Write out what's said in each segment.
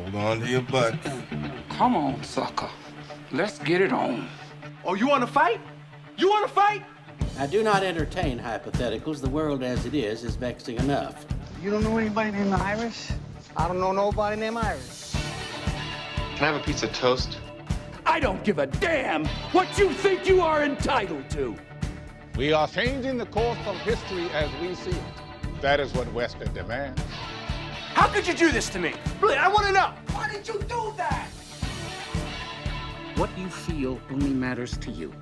Hold on to your butt. Come on, sucker. Let's get it on. Oh, you want to fight? You want to fight? I do not entertain hypotheticals. The world as it is vexing enough. You don't know anybody named Iris? I don't know nobody named Iris. Can I have a piece of toast? I don't give a damn what you think you are entitled to. We are changing the course of history as we see it. That is what Western demands. How could you do this to me? Really, I want to know. Why did you do that? What you feel only matters to you.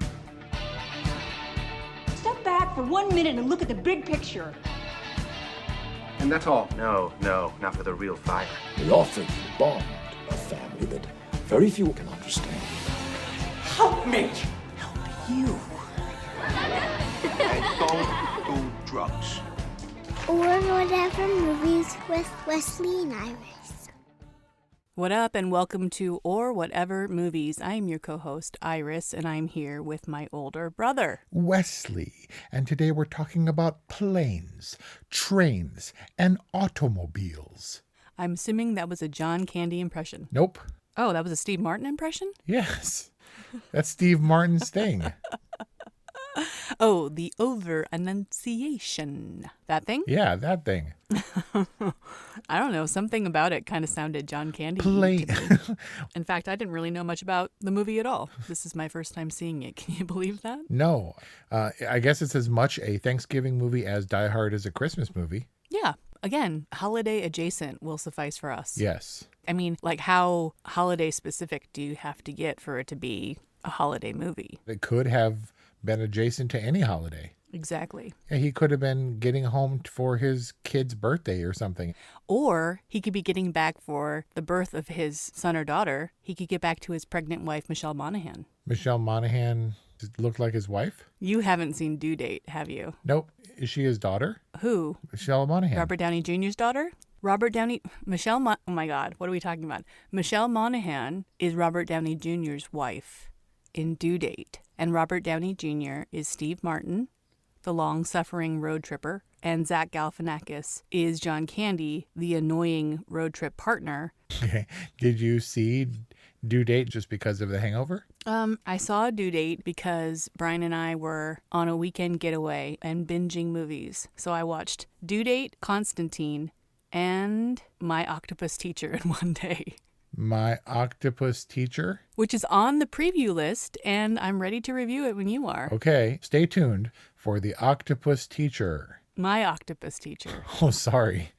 Step back for 1 minute and look at the big picture. And that's all? No, not for the real fire. We offer you bond, a family that very few can understand. Help me. Help you. And don't do drugs. Or whatever movies with Wesley and Iris. What up, and welcome to Or Whatever Movies. I'm your co-host, Iris, and I'm here with my older brother, Wesley. And today we're talking about planes, trains, and automobiles. I'm assuming that was a John Candy impression. Nope. Oh, that was a Steve Martin impression? Yes. That's Steve Martin's thing. Oh, the over-enunciation. That thing? Yeah, that thing. I don't know. Something about it kind of sounded John Candy. Plane. In fact, I didn't really know much about the movie at all. This is my first time seeing it. Can you believe that? No. I guess it's as much a Thanksgiving movie as Die Hard is a Christmas movie. Yeah. Again, holiday adjacent will suffice for us. Yes. I mean, like, how holiday specific do you have to get for it to be a holiday movie? It could have been adjacent to any holiday. Exactly. Yeah, he could have been getting home for his kid's birthday or something. Or he could be getting back for the birth of his son or daughter. He could get back to his pregnant wife, Michelle Monaghan. Michelle Monaghan looked like his wife? You haven't seen Due Date, have you? Nope. Is she his daughter? Who? Michelle Monaghan. Robert Downey Jr.'s daughter? Oh my God, what are we talking about? Michelle Monaghan is Robert Downey Jr.'s wife in Due Date. And Robert Downey Jr. is Steve Martin, the long-suffering road tripper, and Zach Galifianakis is John Candy, the annoying road trip partner. Okay. Did you see Due Date just because of The Hangover? I saw Due Date because Brian and I were on a weekend getaway and binging movies. So I watched Due Date, Constantine, and My Octopus Teacher in one day. My Octopus Teacher? Which is on the preview list, and I'm ready to review it when you are. Okay, stay tuned for The Octopus Teacher. My Octopus Teacher. Oh, sorry.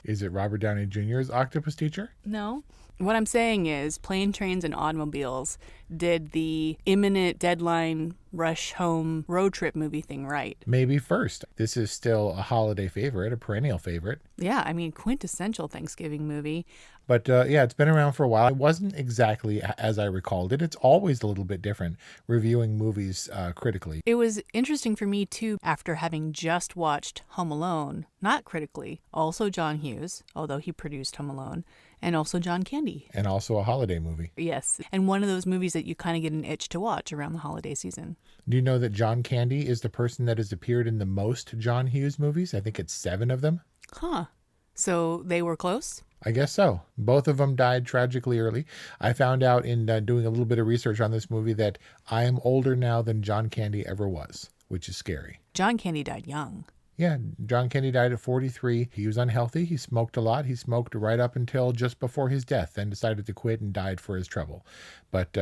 Is it Robert Downey Jr.'s Octopus Teacher? No. What I'm saying is Plane, Trains, and Automobiles did the imminent deadline rush home road trip movie thing right. Maybe first. This is still a holiday favorite, a perennial favorite. Yeah, I mean, quintessential Thanksgiving movie. But yeah, it's been around for a while. It wasn't exactly as I recalled it. It's always a little bit different reviewing movies critically. It was interesting for me, too, after having just watched Home Alone, not critically, also John Hughes, although he produced Home Alone, and also John Candy. And also a holiday movie. Yes, and one of those movies that you kind of get an itch to watch around the holiday season. Do you know that John Candy is the person that has appeared in the most John Hughes movies? I think it's 7 of them. Huh. So they were close? I guess so. Both of them died tragically early. I found out in doing a little bit of research on this movie that I am older now than John Candy ever was, which is scary. John Candy died young. Yeah, John Candy died at 43. He was unhealthy. He smoked a lot. He smoked right up until just before his death, then decided to quit and died for his trouble. But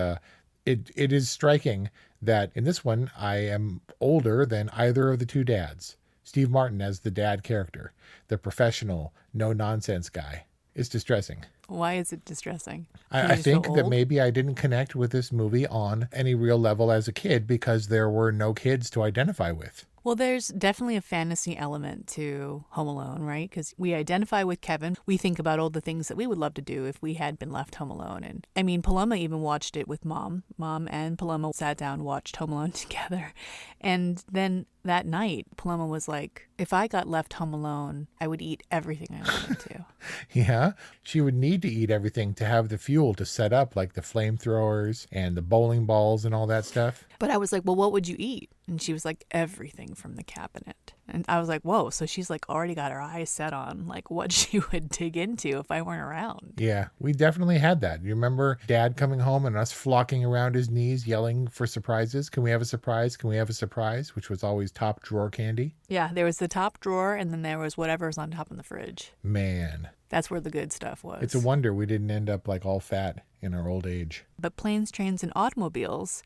it is striking that in this one, I am older than either of the two dads. Steve Martin as the dad character, the professional, no-nonsense guy. It's distressing. Why is it distressing? I think that maybe I didn't connect with this movie on any real level as a kid because there were no kids to identify with. Well, there's definitely a fantasy element to Home Alone, right? Because we identify with Kevin. We think about all the things that we would love to do if we had been left home alone. And I mean, Paloma even watched it with Mom. Mom and Paloma sat down, watched Home Alone together. And then that night, Paloma was like, if I got left home alone, I would eat everything I wanted to. Yeah, she would need need to eat everything to have the fuel to set up, like the flamethrowers and the bowling balls and all that stuff. But I was like, well, what would you eat? And she was like, everything from the cabinet. And I was like, whoa. So she's like already got her eyes set on like what she would dig into if I weren't around. Yeah, we definitely had that. You remember Dad coming home and us flocking around his knees yelling for surprises? Can we have a surprise? Can we have a surprise? Which was always top drawer candy. Yeah, there was the top drawer and then there was whatever was on top of the fridge. Man. That's where the good stuff was. It's a wonder we didn't end up like all fat in our old age. But Planes, Trains, and Automobiles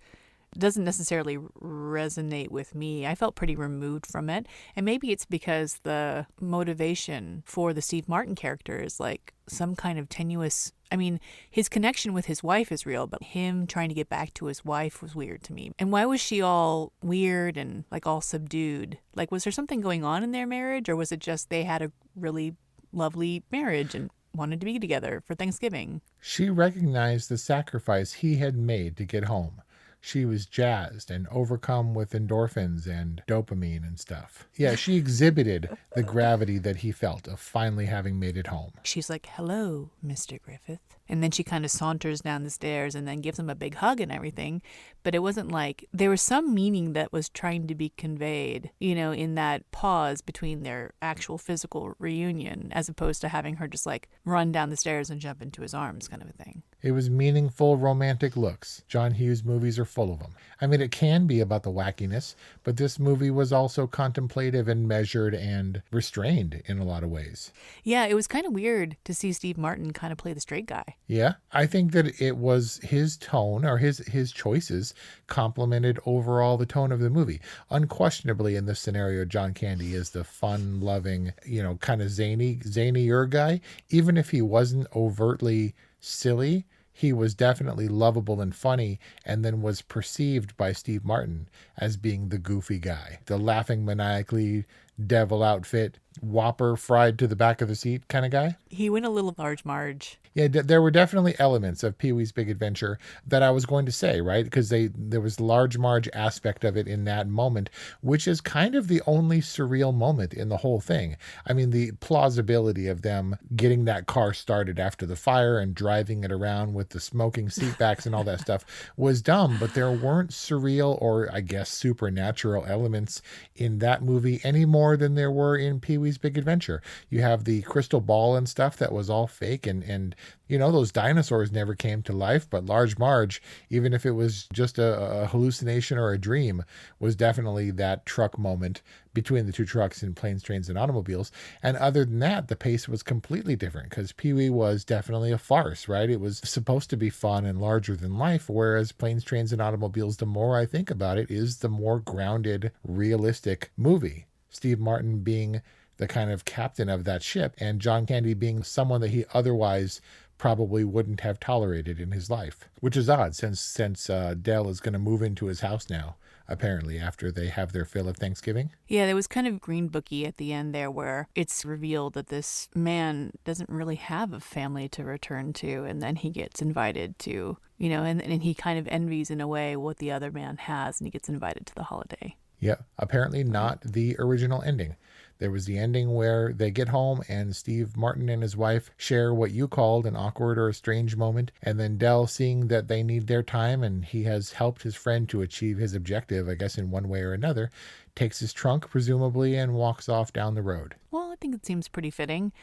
doesn't necessarily resonate with me. I felt pretty removed from it. And maybe it's because the motivation for the Steve Martin character is like some kind of tenuous... I mean, his connection with his wife is real, but him trying to get back to his wife was weird to me. And why was she all weird and like all subdued? Like, was there something going on in their marriage, or was it just they had a really lovely marriage and wanted to be together for Thanksgiving? She recognized the sacrifice he had made to get home. She was jazzed and overcome with endorphins and dopamine and stuff. Yeah, she exhibited the gravity that he felt of finally having made it home. She's like, hello, Mr. Griffith. And then she kind of saunters down the stairs and then gives him a big hug and everything. But it wasn't like, there was some meaning that was trying to be conveyed, you know, in that pause between their actual physical reunion, as opposed to having her just like run down the stairs and jump into his arms kind of a thing. It was meaningful, romantic looks. John Hughes movies are full of them. I mean, it can be about the wackiness, but this movie was also contemplative and measured and restrained in a lot of ways. Yeah, it was kind of weird to see Steve Martin kind of play the straight guy. Yeah, I think that it was his tone or his choices complemented overall the tone of the movie. Unquestionably, in this scenario, John Candy is the fun-loving, you know, kind of zanier guy. Even if he wasn't overtly silly, he was definitely lovable and funny, and then was perceived by Steve Martin as being the goofy guy, the laughing maniacally devil outfit, Whopper fried to the back of the seat kind of guy. He went a little Large Marge. Yeah, there were definitely elements of Pee-wee's Big Adventure that I was going to say, right? Because there was Large Marge aspect of it in that moment, which is kind of the only surreal moment in the whole thing. I mean, the plausibility of them getting that car started after the fire and driving it around with the smoking seatbacks and all that stuff was dumb, but there weren't surreal or, I guess, supernatural elements in that movie any more than there were in Pee-wee's Big Adventure. You have the crystal ball and stuff that was all fake, and you know, those dinosaurs never came to life, but Large Marge, even if it was just a hallucination or a dream, was definitely that truck moment between the two trucks in Planes, Trains, and Automobiles. And other than that, the pace was completely different because Pee-wee was definitely a farce, right? It was supposed to be fun and larger than life, whereas Planes, Trains, and Automobiles, the more I think about it, is the more grounded, realistic movie. Steve Martin being the kind of captain of that ship, and John Candy being someone that he otherwise probably wouldn't have tolerated in his life, which is odd since Dell is going to move into his house now, apparently, after they have their fill of Thanksgiving. Yeah, there was kind of Green Booky at the end there where it's revealed that this man doesn't really have a family to return to, and then he gets invited to, you know, and he kind of envies in a way what the other man has, and he gets invited to the holiday. Yeah, apparently not the original ending. There was the ending where they get home and Steve Martin and his wife share what you called an awkward or a strange moment. And then Dell, seeing that they need their time and he has helped his friend to achieve his objective, I guess in one way or another, takes his trunk, presumably, and walks off down the road. Well, I think it seems pretty fitting.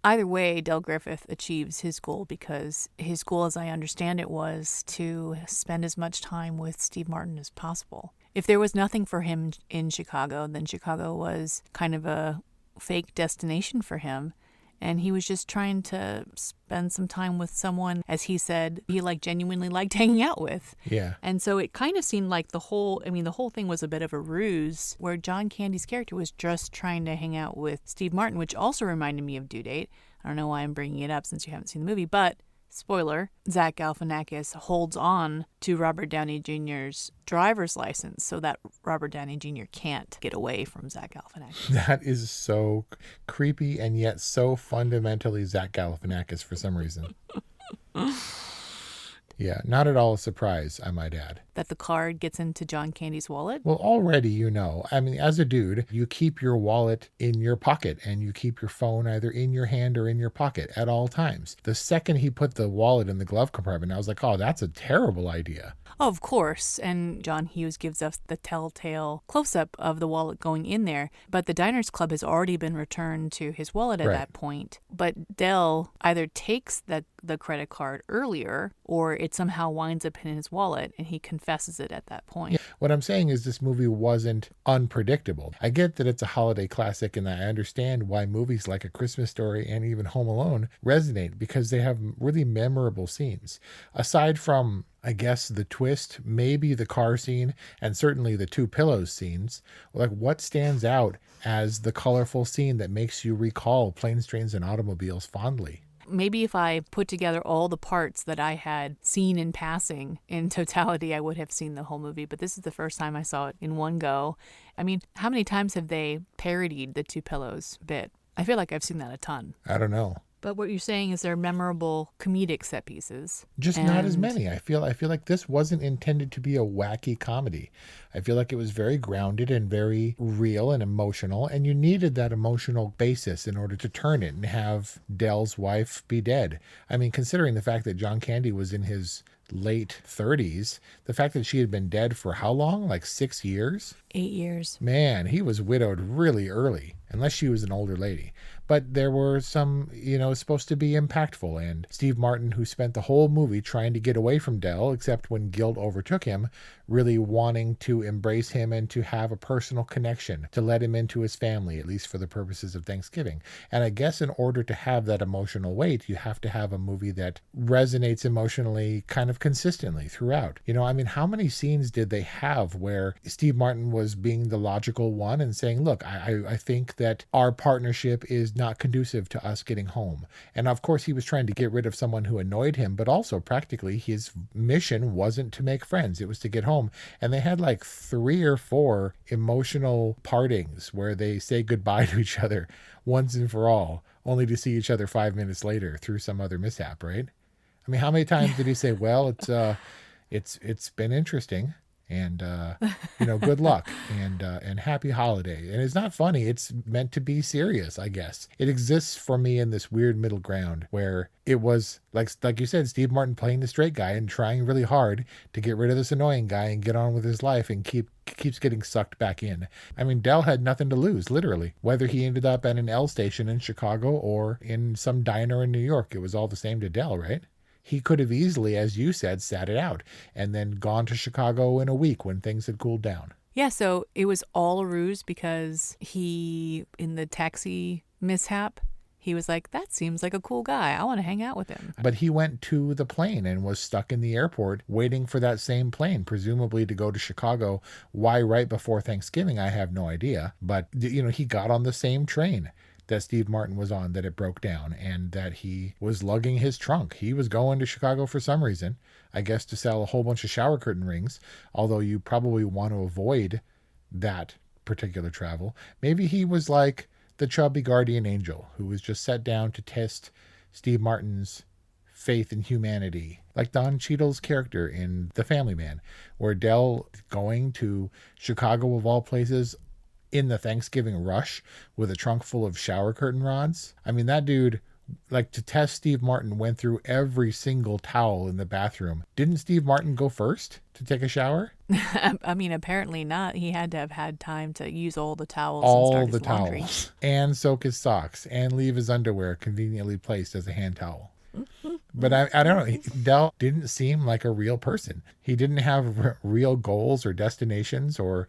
Either way, Del Griffith achieves his goal because his goal, as I understand it, was to spend as much time with Steve Martin as possible. If there was nothing for him in Chicago, then Chicago was kind of a fake destination for him. And he was just trying to spend some time with someone, as he said, he genuinely liked hanging out with. Yeah. And so it kind of seemed like the whole thing was a bit of a ruse where John Candy's character was just trying to hang out with Steve Martin, which also reminded me of Due Date. I don't know why I'm bringing it up since you haven't seen the movie, but spoiler, Zach Galifianakis holds on to Robert Downey Jr.'s driver's license so that Robert Downey Jr. can't get away from Zach Galifianakis. That is so creepy and yet so fundamentally Zach Galifianakis for some reason. Yeah, not at all a surprise, I might add. that the card gets into John Candy's wallet? Well, already you know. I mean, as a dude, you keep your wallet in your pocket and you keep your phone either in your hand or in your pocket at all times. The second he put the wallet in the glove compartment, I was like, oh, that's a terrible idea. Oh, of course. And John Hughes gives us the telltale close-up of the wallet going in there. But the Diners Club has already been returned to his wallet at that point. But Dell either takes the credit card earlier or it somehow winds up in his wallet and he confesses it at that point. Yeah. What I'm saying is this movie wasn't unpredictable. I get that it's a holiday classic and I understand why movies like A Christmas Story and even Home Alone resonate because they have really memorable scenes. Aside from, I guess, the twist, maybe the car scene, and certainly the two pillows scenes, like what stands out as the colorful scene that makes you recall Planes, Trains, and Automobiles fondly? Maybe if I put together all the parts that I had seen in passing in totality, I would have seen the whole movie. But this is the first time I saw it in one go. I mean, how many times have they parodied the two pillows bit? I feel like I've seen that a ton. I don't know. But what you're saying is they're memorable comedic set pieces. Just not as many. I feel like this wasn't intended to be a wacky comedy. I feel like it was very grounded and very real and emotional, and you needed that emotional basis in order to turn it and have Dell's wife be dead. I mean, considering the fact that John Candy was in his late 30s, the fact that she had been dead for how long? Like 6 years? 8 years. Man, he was widowed really early, unless she was an older lady. But there were some, supposed to be impactful. And Steve Martin, who spent the whole movie trying to get away from Dell, except when guilt overtook him, really wanting to embrace him and to have a personal connection, to let him into his family, at least for the purposes of Thanksgiving. And I guess in order to have that emotional weight, you have to have a movie that resonates emotionally kind of consistently throughout. How many scenes did they have where Steve Martin was being the logical one and saying, look, I think that our partnership is not conducive to us getting home. And of course, he was trying to get rid of someone who annoyed him, but also practically his mission wasn't to make friends. It was to get home. And they had like 3 or 4 emotional partings where they say goodbye to each other once and for all, only to see each other 5 minutes later through some other mishap, right? I mean, how many times did he say, well, it's been interesting. And, good luck and happy holiday. And it's not funny. It's meant to be serious, I guess. It exists for me in this weird middle ground where it was, like you said, Steve Martin playing the straight guy and trying really hard to get rid of this annoying guy and get on with his life and keeps getting sucked back in. I mean, Dell had nothing to lose, literally. Whether he ended up at an L station in Chicago or in some diner in New York, it was all the same to Dell, right? He could have easily, as you said, sat it out and then gone to Chicago in a week when things had cooled down. Yeah, so it was all a ruse because he, in the taxi mishap, he was like, that seems like a cool guy. I want to hang out with him. But he went to the plane and was stuck in the airport waiting for that same plane, presumably to go to Chicago. Why right before Thanksgiving, I have no idea. But, he got on the same train that Steve Martin was on, that it broke down, and that he was lugging his trunk. He was going to Chicago for some reason, I guess to sell a whole bunch of shower curtain rings, although you probably want to avoid that particular travel. Maybe he was like the chubby guardian angel who was just set down to test Steve Martin's faith in humanity, like Don Cheadle's character in The Family Man, where Dell going to Chicago of all places in the Thanksgiving rush with a trunk full of shower curtain rods. I mean, that dude, like, to test Steve Martin, went through every single towel in the bathroom. Didn't Steve Martin go first to take a shower? I mean, apparently not. He had to have had time to use all the towels and start his laundry. Towels, and soak his socks, and leave his underwear conveniently placed as a hand towel. But I don't know. Dell didn't seem like a real person. He didn't have real goals or destinations or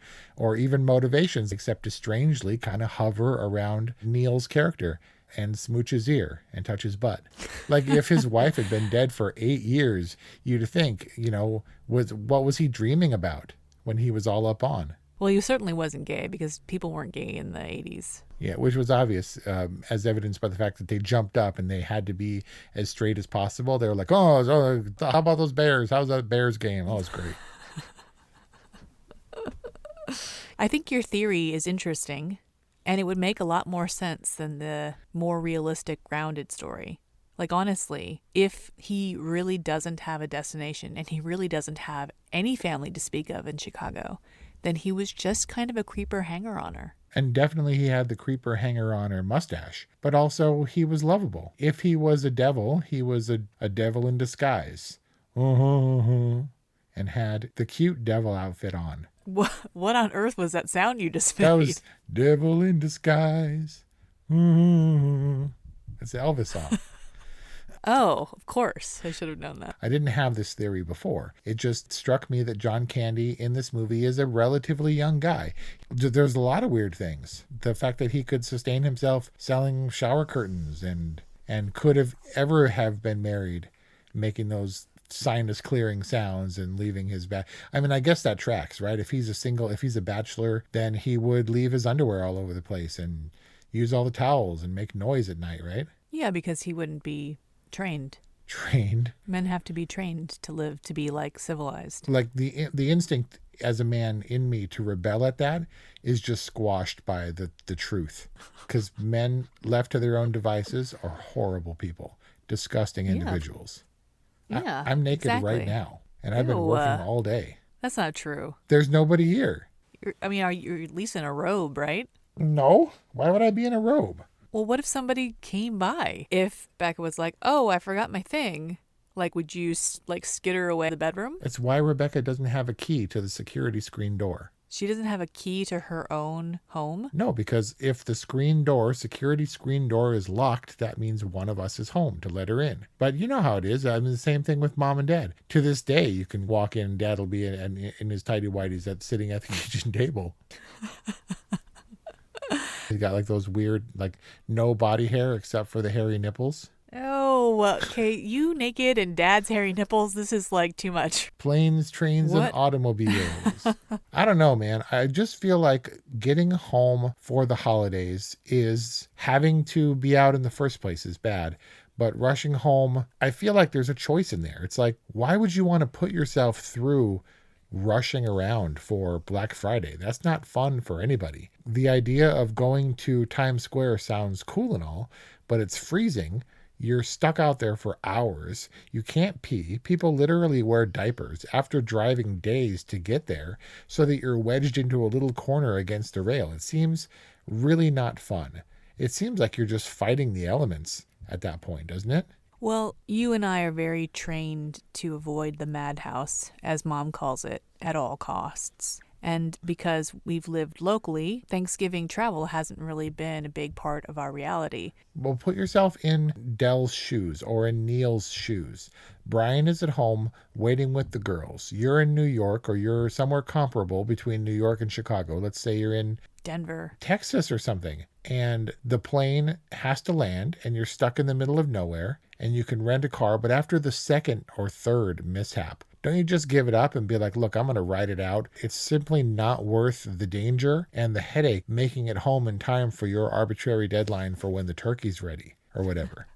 even motivations, except to strangely kind of hover around Neil's character and smooch his ear and touch his butt. Like if his wife had been dead for 8 years, you'd think, what was he dreaming about when he was all up on? Well, he certainly wasn't gay because people weren't gay in the 80s. Yeah, which was obvious, as evidenced by the fact that they jumped up and they had to be as straight as possible. They were like, how about those Bears? How's that Bears game? Oh, it's great. I think your theory is interesting, and it would make a lot more sense than the more realistic, grounded story. Like, honestly, if he really doesn't have a destination and he really doesn't have any family to speak of in Chicago, then he was just kind of a creeper hanger-oner. And definitely he had the creeper hanger-oner mustache, but also he was lovable. If he was a devil, he was a devil in disguise. And had the cute devil outfit on. What on earth was that sound you just made? That was devil in disguise. It's the Elvis song. Oh, of course. I should have known that. I didn't have this theory before. It just struck me that John Candy in this movie is a relatively young guy. There's a lot of weird things. The fact that he could sustain himself selling shower curtains and could have ever have been married, making those sinus clearing sounds and leaving his back. I mean, I guess that tracks, right? If he's a bachelor, then he would leave his underwear all over the place and use all the towels and make noise at night, right? Yeah, because he wouldn't be trained. Men have to be trained to live, to be like civilized. Like the instinct as a man in me to rebel at that is just squashed by the truth. Because men left to their own devices are horrible people, disgusting individuals. Yeah, I'm naked right now, and I've been working all day. That's not true. There's nobody here. Are you at least in a robe, right? No. Why would I be in a robe? Well, what if somebody came by? If Becca was like, oh, I forgot my thing, like, would you, like, skitter away to the bedroom? It's why Rebecca doesn't have a key to the security screen door. She doesn't have a key to her own home? No, because if the security screen door is locked, that means one of us is home to let her in. But you know how it is. I mean, the same thing with mom and dad. To this day, you can walk in and dad will be in his tighty whities sitting at the kitchen table. He's got like those weird, like no body hair except for the hairy nipples. Oh, okay. You naked and dad's hairy nipples. This is like too much. Planes, trains, and automobiles. I don't know, man. I just feel like getting home for the holidays is having to be out in the first place is bad. But rushing home, I feel like there's a choice in there. It's like, why would you want to put yourself through rushing around for Black Friday? That's not fun for anybody. The idea of going to Times Square sounds cool and all, but it's freezing. You're stuck out there for hours. You can't pee. People literally wear diapers after driving days to get there so that you're wedged into a little corner against a rail. It seems really not fun. It seems like you're just fighting the elements at that point, doesn't it? Well, you and I are very trained to avoid the madhouse, as Mom calls it, at all costs. And because we've lived locally, Thanksgiving travel hasn't really been a big part of our reality. Well, put yourself in Dell's shoes or in Neil's shoes. Brian is at home waiting with the girls. You're in New York, or you're somewhere comparable between New York and Chicago. Let's say you're in Denver, Texas or something. And the plane has to land and you're stuck in the middle of nowhere and you can rent a car. But after the second or third mishap, don't you just give it up and be like, look, I'm going to ride it out. It's simply not worth the danger and the headache making it home in time for your arbitrary deadline for when the turkey's ready or whatever.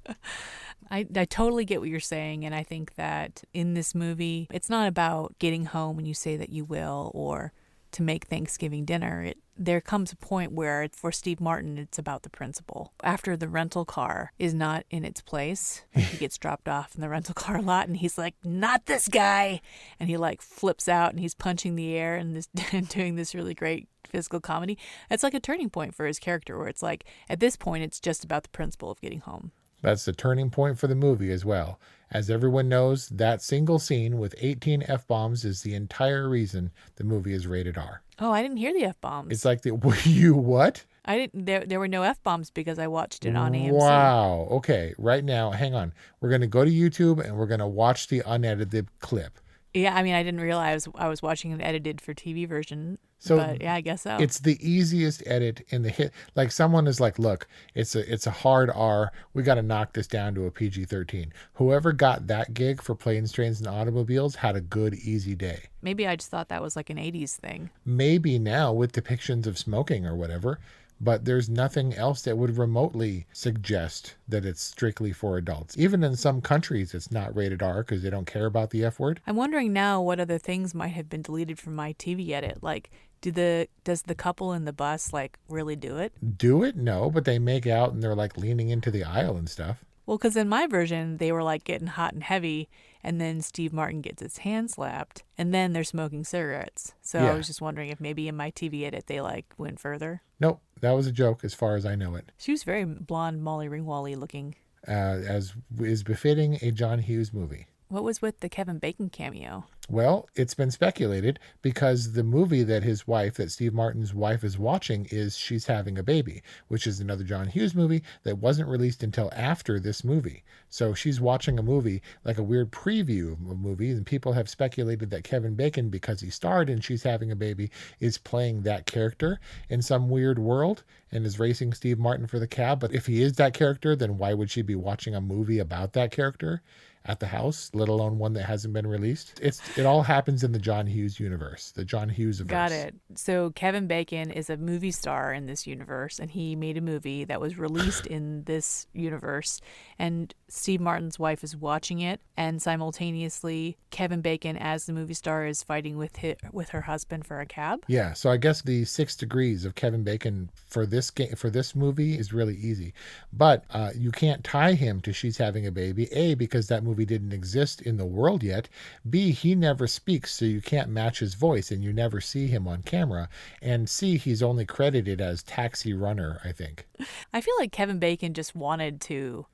I totally get what you're saying. And I think that in this movie, it's not about getting home when you say that you will or to make Thanksgiving dinner. There comes a point where for Steve Martin, it's about the principle. After the rental car is not in its place, he gets dropped off in the rental car lot and he's like, not this guy. And he like flips out and he's punching the air and doing this really great physical comedy. It's like a turning point for his character where it's like, at this point, it's just about the principle of getting home. That's the turning point for the movie as well. As everyone knows, that single scene with 18 F-bombs is the entire reason the movie is rated R. Oh, I didn't hear the F-bombs. It's like, you what? I didn't. There were no F-bombs because I watched it on AMC. Wow. Okay, right now, hang on. We're going to go to YouTube and we're going to watch the unedited clip. Yeah, I mean, I didn't realize I was watching an edited for TV version. So but yeah, I guess so. It's the easiest edit in the hit. Like someone is like, look, it's a hard R. We got to knock this down to a PG-13. Whoever got that gig for Planes, Trains, and Automobiles had a good, easy day. Maybe I just thought that was like an 80s thing. Maybe now with depictions of smoking or whatever, but there's nothing else that would remotely suggest that it's strictly for adults. Even in some countries, it's not rated R because they don't care about the F word. I'm wondering now what other things might have been deleted from my TV edit. Like, does the couple in the bus like really do it? Do it? No, but they make out and they're like leaning into the aisle and stuff. Well, because in my version, they were like getting hot and heavy, and then Steve Martin gets his hand slapped, and then they're smoking cigarettes. So I was just wondering if maybe in my TV edit they like went further. Nope, that was a joke as far as I know it. She was very blonde, Molly Ringwald looking. As is befitting a John Hughes movie. What was with the Kevin Bacon cameo? Well, it's been speculated because the movie that Steve Martin's wife is watching is She's Having a Baby, which is another John Hughes movie that wasn't released until after this movie. So she's watching a movie, like a weird preview of a movie, and people have speculated that Kevin Bacon, because he starred in She's Having a Baby, is playing that character in some weird world and is racing Steve Martin for the cab. But if he is that character, then why would she be watching a movie about that character at the house, let alone one that hasn't been released? It all happens in the John Hughes universe, the John Hughes-verse. Got it. So Kevin Bacon is a movie star in this universe, and he made a movie that was released in this universe, and Steve Martin's wife is watching it, and simultaneously Kevin Bacon as the movie star is fighting with her husband for a cab. Yeah, so I guess the 6 degrees of Kevin Bacon for this movie is really easy, but you can't tie him to She's Having a Baby. A, because that movie didn't exist in the world yet. B, he never speaks, so you can't match his voice, and you never see him on camera. And C, he's only credited as Taxi Runner, I think. I feel like Kevin Bacon just wanted to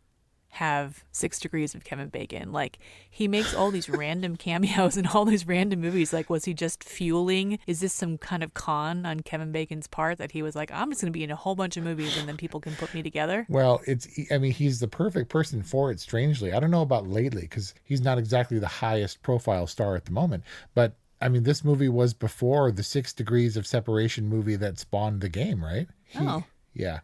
have 6 degrees of Kevin Bacon. Like, he makes all these random cameos in all these random movies. Like, was he just fueling? Is this some kind of con on Kevin Bacon's part that he was like, I'm just going to be in a whole bunch of movies and then people can put me together? Well, he's the perfect person for it, strangely. I don't know about lately, because he's not exactly the highest profile star at the moment, but this movie was before the 6 Degrees of Separation movie that spawned the game, right? Yeah.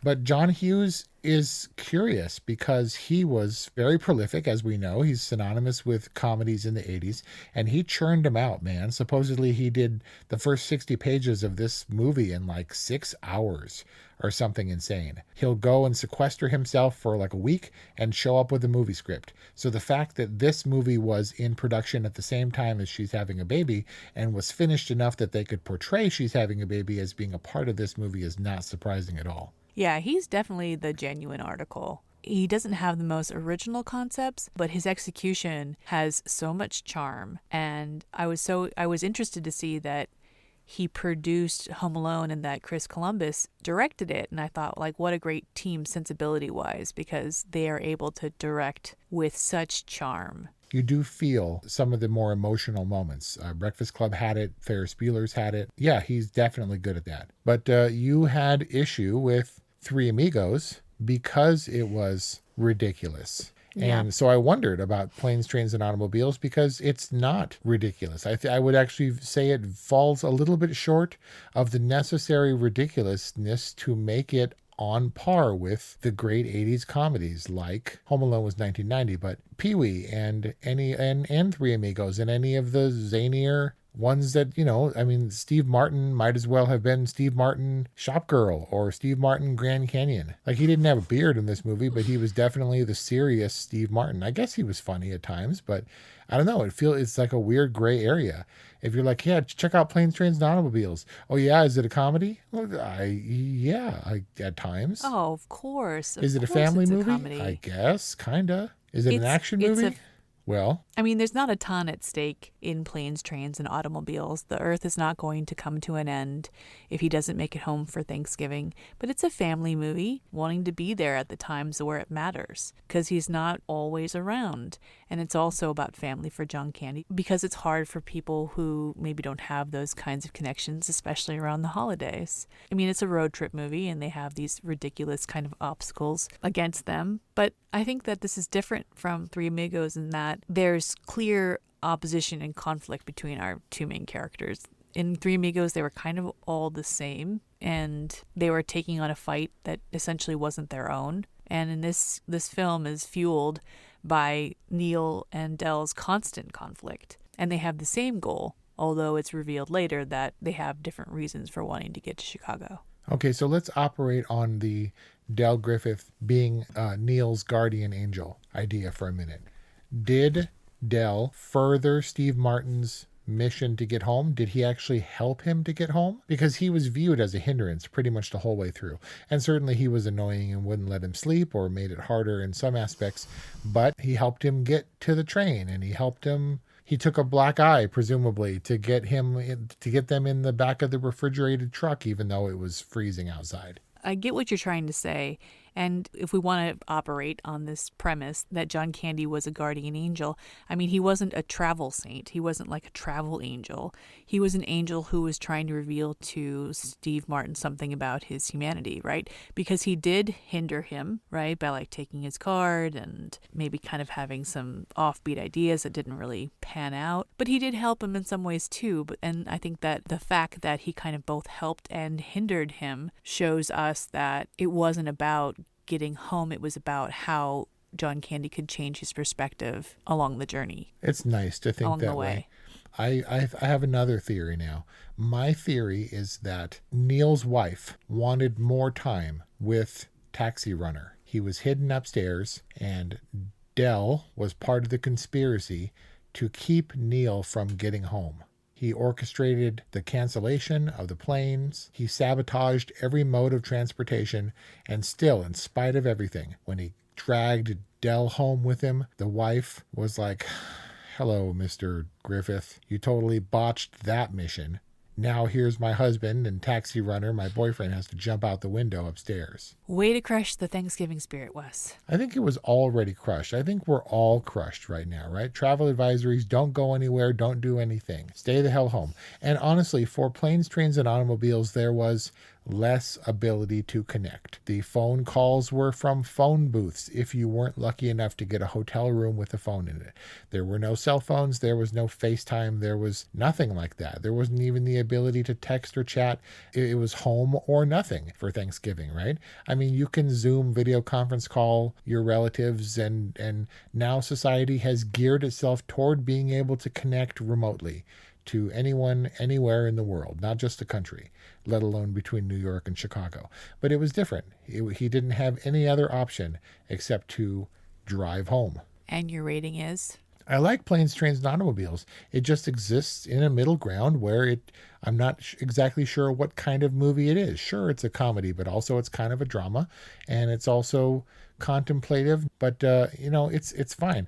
But John Hughes is curious because he was very prolific, as we know. He's synonymous with comedies in the 80s, and he churned them out, man. Supposedly he did the first 60 pages of this movie in like 6 hours or something insane. He'll go and sequester himself for like a week and show up with a movie script. So the fact that this movie was in production at the same time as She's Having a Baby and was finished enough that they could portray She's Having a Baby as being a part of this movie is not surprising at all. Yeah, he's definitely the genuine article. He doesn't have the most original concepts, but his execution has so much charm. And I was interested to see that he produced Home Alone and that Chris Columbus directed it. And I thought, like, what a great team sensibility-wise, because they are able to direct with such charm. You do feel some of the more emotional moments. Breakfast Club had it. Ferris Bueller's had it. Yeah, he's definitely good at that. But you had issue with Three Amigos because it was ridiculous. Yeah. And so I wondered about Planes, Trains, and Automobiles because it's not ridiculous. I would actually say it falls a little bit short of the necessary ridiculousness to make it on par with the great 80s comedies like Home Alone was 1990, but Pee-wee and Three Amigos and any of the zanier ones that, Steve Martin might as well have been Steve Martin Shop Girl or Steve Martin Grand Canyon. Like, he didn't have a beard in this movie, but he was definitely the serious Steve Martin. I guess he was funny at times, but I don't know. It's like a weird gray area. If you're like, yeah, check out Planes, Trains, and Automobiles. Oh, yeah, is it a comedy? Well, at times. Oh, of course. Is it a family movie? Comedy. I guess, kinda. Is it an action movie? Well, there's not a ton at stake in Planes, Trains, and Automobiles. The Earth is not going to come to an end if he doesn't make it home for Thanksgiving. But it's a family movie, wanting to be there at the times where it matters, because he's not always around. And it's also about family for John Candy, because it's hard for people who maybe don't have those kinds of connections, especially around the holidays. It's a road trip movie, and they have these ridiculous kind of obstacles against them. But I think that this is different from Three Amigos in that there's clear opposition and conflict between our two main characters. In Three Amigos, they were kind of all the same, and they were taking on a fight that essentially wasn't their own. And in this film is fueled by Neil and Del's constant conflict. And they have the same goal, although it's revealed later that they have different reasons for wanting to get to Chicago. Okay, so let's operate on the Del Griffith being Neil's guardian angel idea for a minute. Did Del further Steve Martin's mission to get home? Did he actually help him to get home? Because he was viewed as a hindrance pretty much the whole way through. And certainly he was annoying and wouldn't let him sleep or made it harder in some aspects, but he helped him get to the train, and he took a black eye, presumably, to get them in the back of the refrigerated truck, even though it was freezing outside. I get what you're trying to say. And if we want to operate on this premise that John Candy was a guardian angel, I mean, he wasn't a travel saint. He wasn't like a travel angel. He was an angel who was trying to reveal to Steve Martin something about his humanity, right? Because he did hinder him, right, by like taking his card and maybe kind of having some offbeat ideas that didn't really pan out. But he did help him in some ways too. And I think that the fact that he kind of both helped and hindered him shows us that it wasn't about getting home. It was about how John Candy could change his perspective along the journey. It's nice to think that way. I have another theory now. My theory is that Neil's wife wanted more time with Taxi Runner. He was hidden upstairs, and Del was part of the conspiracy to keep Neil from getting home. He orchestrated the cancellation of the planes. He sabotaged every mode of transportation. And still, in spite of everything, when he dragged Del home with him, the wife was like, "Hello, Mr. Griffith. You totally botched that mission. Now here's my husband, and Taxi Runner, my boyfriend, has to jump out the window upstairs." Way to crush the Thanksgiving spirit, Wes. I think it was already crushed. I think we're all crushed right now, right? Travel advisories, don't go anywhere, don't do anything. Stay the hell home. And honestly, for Planes, Trains, and Automobiles, there was less ability to connect. The phone calls were from phone booths if you weren't lucky enough to get a hotel room with a phone in it. There were no cell phones, there was no FaceTime, there was nothing like that. There wasn't even the ability to text or chat. It was home or nothing for Thanksgiving, right? I mean, you can Zoom video conference call your relatives, and now society has geared itself toward being able to connect remotely to anyone, anywhere in the world, not just the country, let alone between New York and Chicago. But it was different. He didn't have any other option except to drive home. And your rating is? I like Planes, Trains, and Automobiles. It just exists in a middle ground where I'm not exactly sure what kind of movie it is. Sure, it's a comedy, but also it's kind of a drama, and it's also contemplative, but it's fine.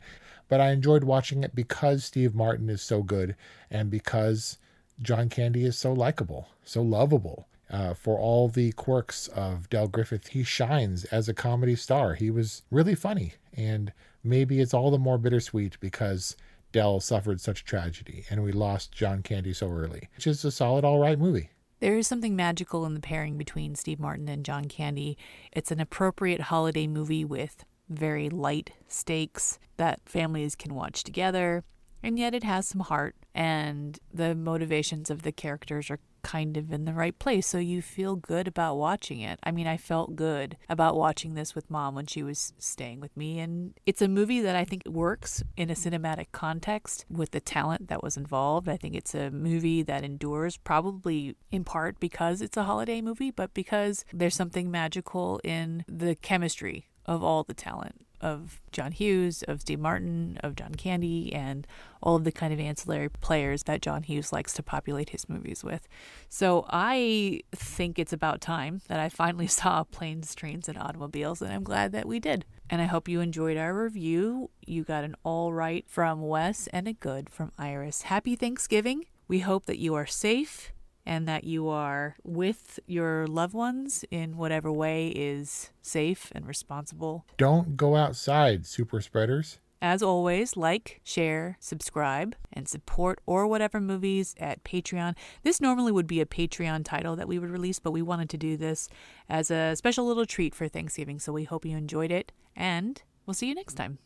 But I enjoyed watching it because Steve Martin is so good and because John Candy is so likable, so lovable. For all the quirks of Del Griffith, he shines as a comedy star. He was really funny, and maybe it's all the more bittersweet because Del suffered such tragedy and we lost John Candy so early, which is a solid, all right movie. There is something magical in the pairing between Steve Martin and John Candy. It's an appropriate holiday movie with very light stakes that families can watch together, and yet it has some heart, and the motivations of the characters are kind of in the right place, so you feel good about watching it. I mean, I felt good about watching this with Mom when she was staying with me, and it's a movie that I think works in a cinematic context with the talent that was involved. I think it's a movie that endures, probably in part because it's a holiday movie, but because there's something magical in the chemistry of all the talent of John Hughes, of Steve Martin, of John Candy, and all of the kind of ancillary players that John Hughes likes to populate his movies with. So I think it's about time that I finally saw Planes, Trains, and Automobiles, and I'm glad that we did. And I hope you enjoyed our review. You got an all right from Wes and a good from Iris. Happy Thanksgiving. We hope that you are safe and that you are with your loved ones in whatever way is safe and responsible. Don't go outside, super spreaders. As always, like, share, subscribe, and support or whatever movies at Patreon. This normally would be a Patreon title that we would release, but we wanted to do this as a special little treat for Thanksgiving, so we hope you enjoyed it, and we'll see you next time.